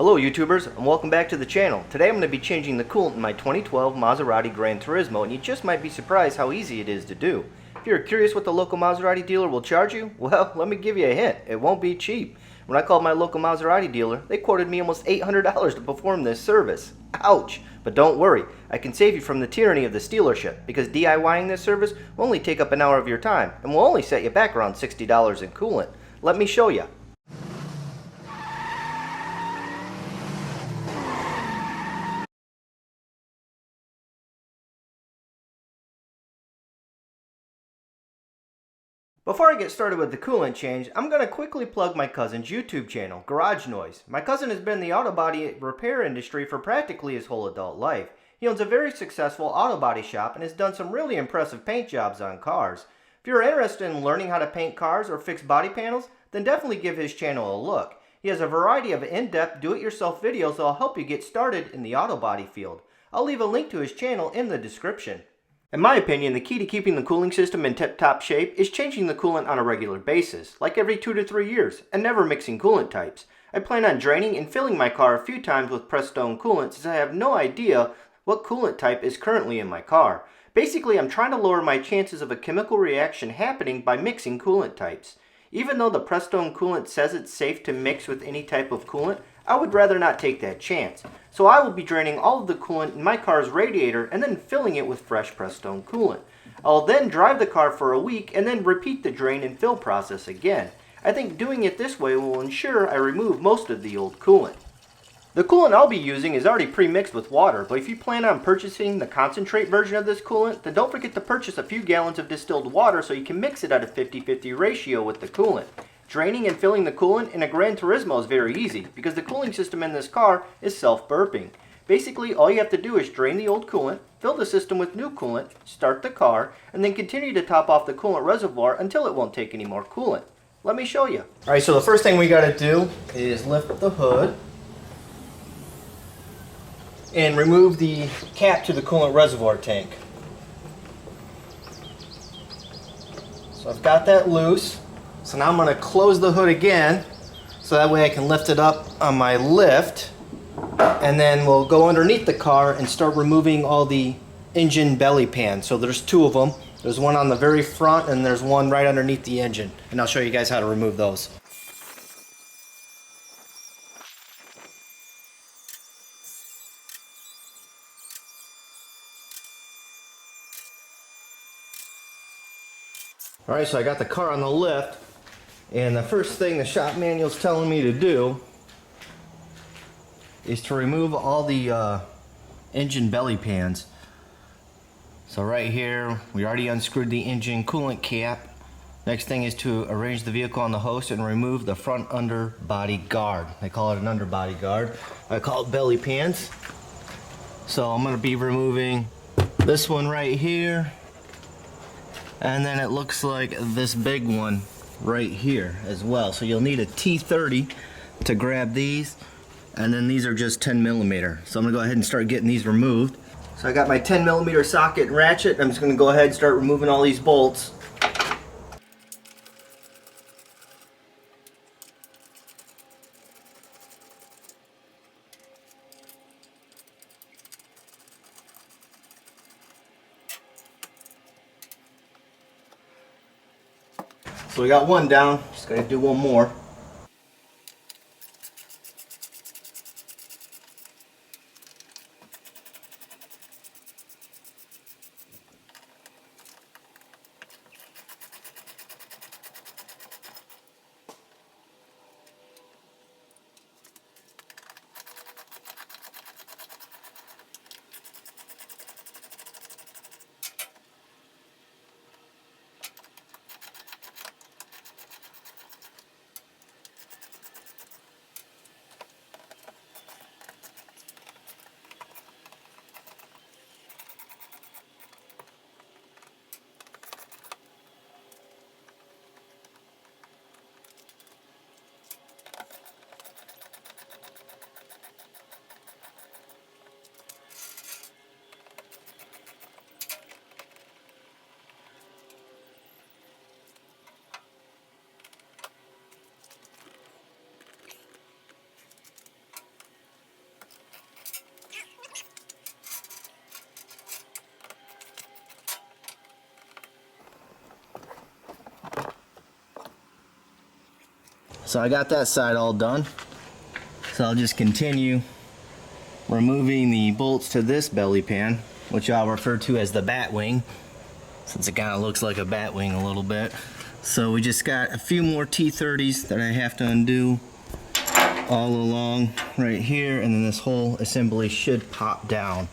Hello YouTubers, and welcome back to the channel. Today I'm going to be changing the coolant in my 2012 Maserati Granturismo, and you just might be surprised how easy it is to do. If you're curious what the local Maserati dealer will charge you, well, let me give you a hint. It won't be cheap. When I called my local Maserati dealer, they quoted me almost $800 to perform this service. Ouch! But don't worry, I can save you from the tyranny of the dealership, because DIYing this service will only take up an hour of your time, and will only set you back around $60 in coolant. Let me show you. Before I get started with the coolant change, I'm going to quickly plug my cousin's YouTube channel, Garage Noise. My cousin has been in the auto body repair industry for practically his whole adult life. He owns a very successful auto body shop and has done some really impressive paint jobs on cars. If you're interested in learning how to paint cars or fix body panels, then definitely give his channel a look. He has a variety of in-depth do-it-yourself videos that will help you get started in the auto body field. I'll leave a link to his channel in the description. In my opinion, the key to keeping the cooling system in tip-top shape is changing the coolant on a regular basis, like every 2 to 3 years, and never mixing coolant types. I plan on draining and filling my car a few times with Prestone coolant since I have no idea what coolant type is currently in my car. Basically, I'm trying to lower my chances of a chemical reaction happening by mixing coolant types. Even though the Prestone coolant says it's safe to mix with any type of coolant, I would rather not take that chance. So I will be draining all of the coolant in my car's radiator and then filling it with fresh Prestone coolant. I'll then drive the car for a week and then repeat the drain and fill process again. I think doing it this way will ensure I remove most of the old coolant. The coolant I'll be using is already pre-mixed with water, but if you plan on purchasing the concentrate version of this coolant, then don't forget to purchase a few gallons of distilled water so you can mix it at a 50-50 ratio with the coolant. Draining and filling the coolant in a Granturismo is very easy because the cooling system in this car is self-burping. Basically, all you have to do is drain the old coolant, fill the system with new coolant, start the car, and then continue to top off the coolant reservoir until it won't take any more coolant. Let me show you. Alright, so the first thing we got to do is lift the hood and remove the cap to the coolant reservoir tank. So I've got that loose. So now I'm going to close the hood again so that way I can lift it up on my lift, and then we'll go underneath the car and start removing all the engine belly pans. So there's two of them. There's one on the very front and there's one right underneath the engine, and I'll show you guys how to remove those. Alright, so I got the car on the lift. And the first thing the shop manual's telling me to do is to remove all the engine belly pans. So right here, we already unscrewed the engine coolant cap. Next thing is to arrange the vehicle on the host and remove the front underbody guard. They call it an underbody guard. I call it belly pans. So I'm going to be removing this one right here. And then it looks like this big one right here as well. So you'll need a T30 to grab these, and then these are just 10mm. So I'm gonna go ahead and start getting these removed. So I got my 10mm socket and ratchet. I'm just gonna go ahead and start removing all these bolts. So we got one down, just gotta do one more. So I got that side all done. So I'll just continue removing the bolts to this belly pan, which I'll refer to as the bat wing, since it kind of looks like a bat wing a little bit. So we just got a few more T30s that I have to undo all along right here, and then this whole assembly should pop down.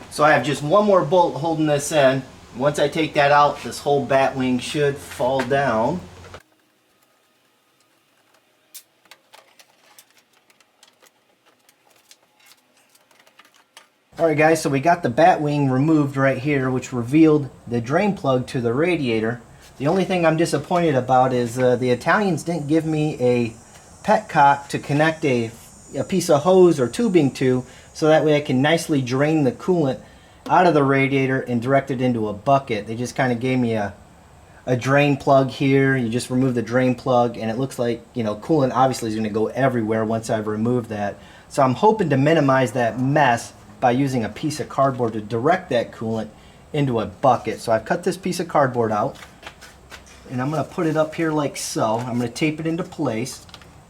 So I have just one more bolt holding this in. Once I take that out, this whole bat wing should fall down. Alright guys, so we got the bat wing removed right here, which revealed the drain plug to the radiator. The only thing I'm disappointed about is the Italians didn't give me a petcock to connect a piece of hose or tubing to, so that way I can nicely drain the coolant out of the radiator and direct it into a bucket. They just kind of gave me a drain plug here. You just remove the drain plug and it looks like, you know, coolant obviously is going to go everywhere once I've removed that. So I'm hoping to minimize that mess by using a piece of cardboard to direct that coolant into a bucket. So I've cut this piece of cardboard out and I'm going to put it up here like so. I'm going to tape it into place,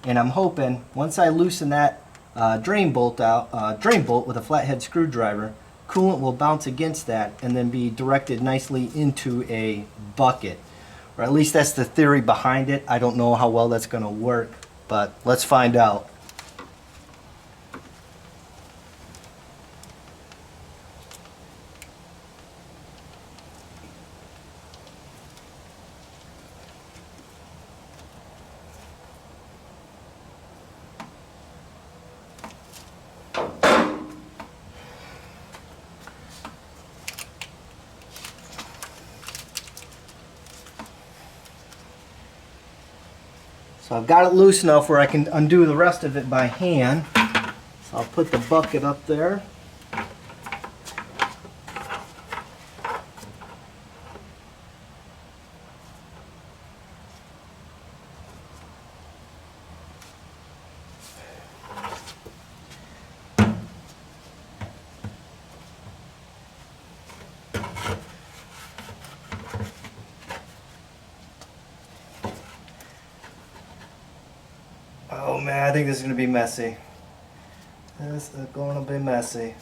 and I'm hoping once I loosen that drain bolt with a flathead screwdriver, coolant will bounce against that and then be directed nicely into a bucket. Or at least that's the theory behind it. I don't know how well that's going to work, but let's find out. So I've got it loose enough where I can undo the rest of it by hand. So I'll put the bucket up there. Oh man, I think this is going to be messy. This is going to be messy.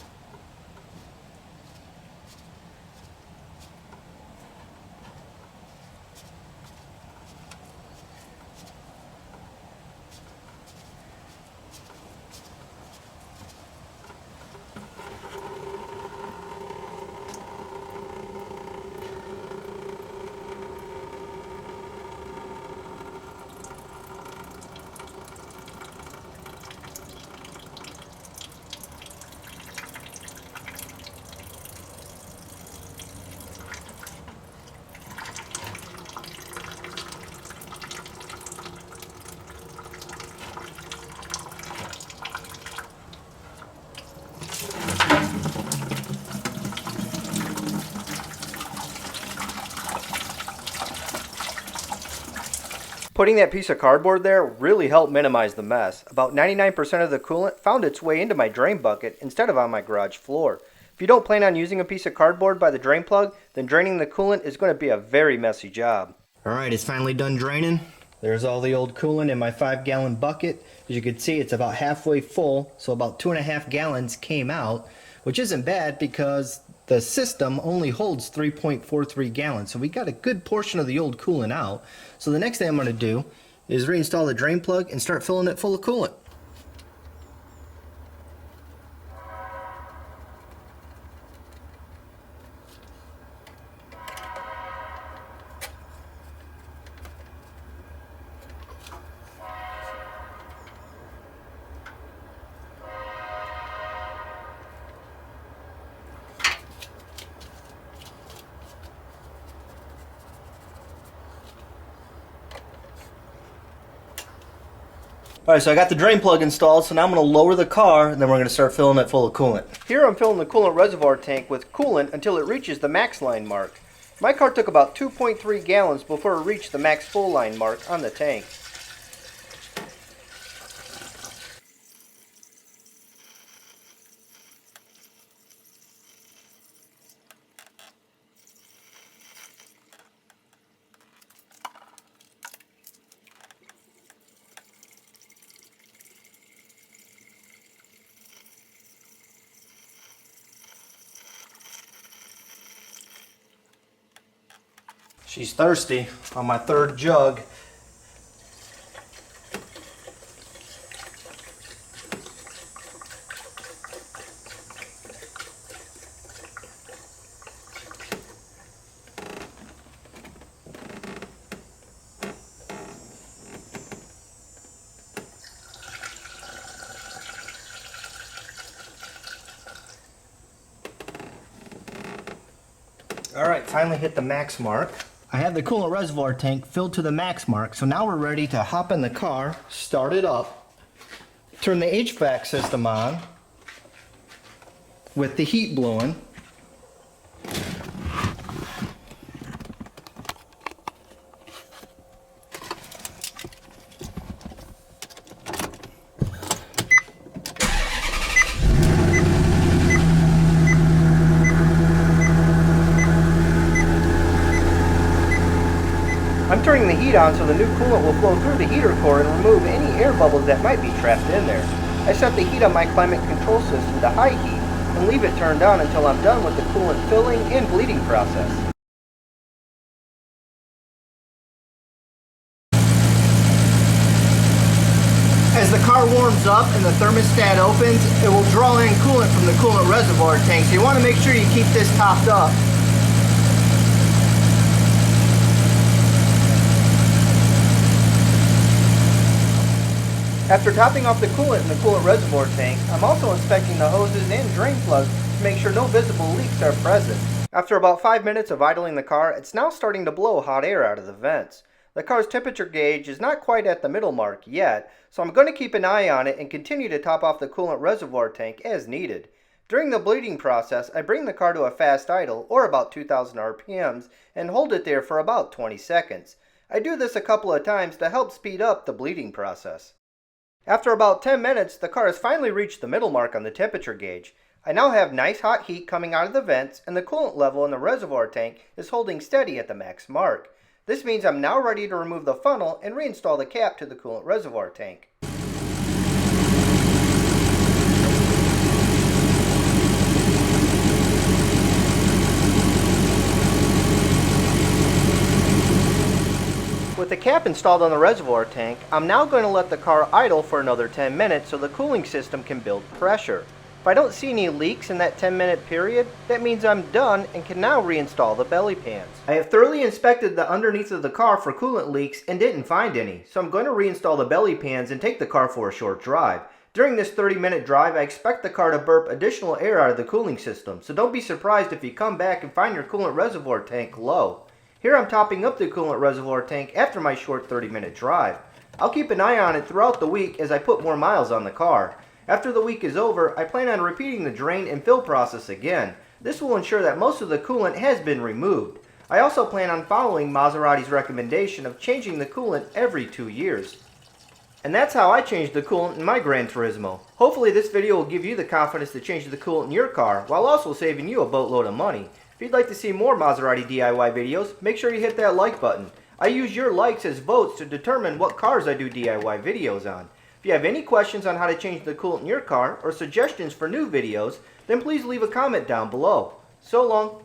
Putting that piece of cardboard there really helped minimize the mess. About 99% of the coolant found its way into my drain bucket instead of on my garage floor. If you don't plan on using a piece of cardboard by the drain plug, then draining the coolant is going to be a very messy job. Alright, it's finally done draining. There's all the old coolant in my 5-gallon bucket. As you can see, it's about halfway full, so about 2.5 gallons came out, which isn't bad because the system only holds 3.43 gallons. So we got a good portion of the old coolant out. So the next thing I'm going to do is reinstall the drain plug and start filling it full of coolant. Alright, so I got the drain plug installed, so now I'm going to lower the car, and then we're going to start filling it full of coolant. Here I'm filling the coolant reservoir tank with coolant until it reaches the max line mark. My car took about 2.3 gallons before it reached the max full line mark on the tank. She's thirsty on my third jug. Alright, finally hit the max mark. I have the coolant reservoir tank filled to the max mark, so now we're ready to hop in the car, start it up, turn the HVAC system on with the heat blowing. I'm turning the heat on so the new coolant will flow through the heater core and remove any air bubbles that might be trapped in there. I set the heat on my climate control system to high heat and leave it turned on until I'm done with the coolant filling and bleeding process. As the car warms up and the thermostat opens, it will draw in coolant from the coolant reservoir tank, so you want to make sure you keep this topped up. After topping off the coolant in the coolant reservoir tank, I'm also inspecting the hoses and drain plugs to make sure no visible leaks are present. After about 5 minutes of idling the car, it's now starting to blow hot air out of the vents. The car's temperature gauge is not quite at the middle mark yet, so I'm going to keep an eye on it and continue to top off the coolant reservoir tank as needed. During the bleeding process, I bring the car to a fast idle, or about 2,000 RPMs, and hold it there for about 20 seconds. I do this a couple of times to help speed up the bleeding process. After about 10 minutes, the car has finally reached the middle mark on the temperature gauge. I now have nice hot heat coming out of the vents, and the coolant level in the reservoir tank is holding steady at the max mark. This means I'm now ready to remove the funnel and reinstall the cap to the coolant reservoir tank. With the cap installed on the reservoir tank, I'm now going to let the car idle for another 10 minutes so the cooling system can build pressure. If I don't see any leaks in that 10-minute period, that means I'm done and can now reinstall the belly pans. I have thoroughly inspected the underneath of the car for coolant leaks and didn't find any, so I'm going to reinstall the belly pans and take the car for a short drive. During this 30-minute drive, I expect the car to burp additional air out of the cooling system, so don't be surprised if you come back and find your coolant reservoir tank low. Here I'm topping up the coolant reservoir tank after my short 30-minute drive. I'll keep an eye on it throughout the week as I put more miles on the car. After the week is over, I plan on repeating the drain and fill process again. This will ensure that most of the coolant has been removed. I also plan on following Maserati's recommendation of changing the coolant every 2 years. And that's how I changed the coolant in my Granturismo. Hopefully this video will give you the confidence to change the coolant in your car while also saving you a boatload of money. If you'd like to see more Maserati DIY videos, make sure you hit that like button. I use your likes as votes to determine what cars I do DIY videos on. If you have any questions on how to change the coolant in your car or suggestions for new videos, then please leave a comment down below. So long.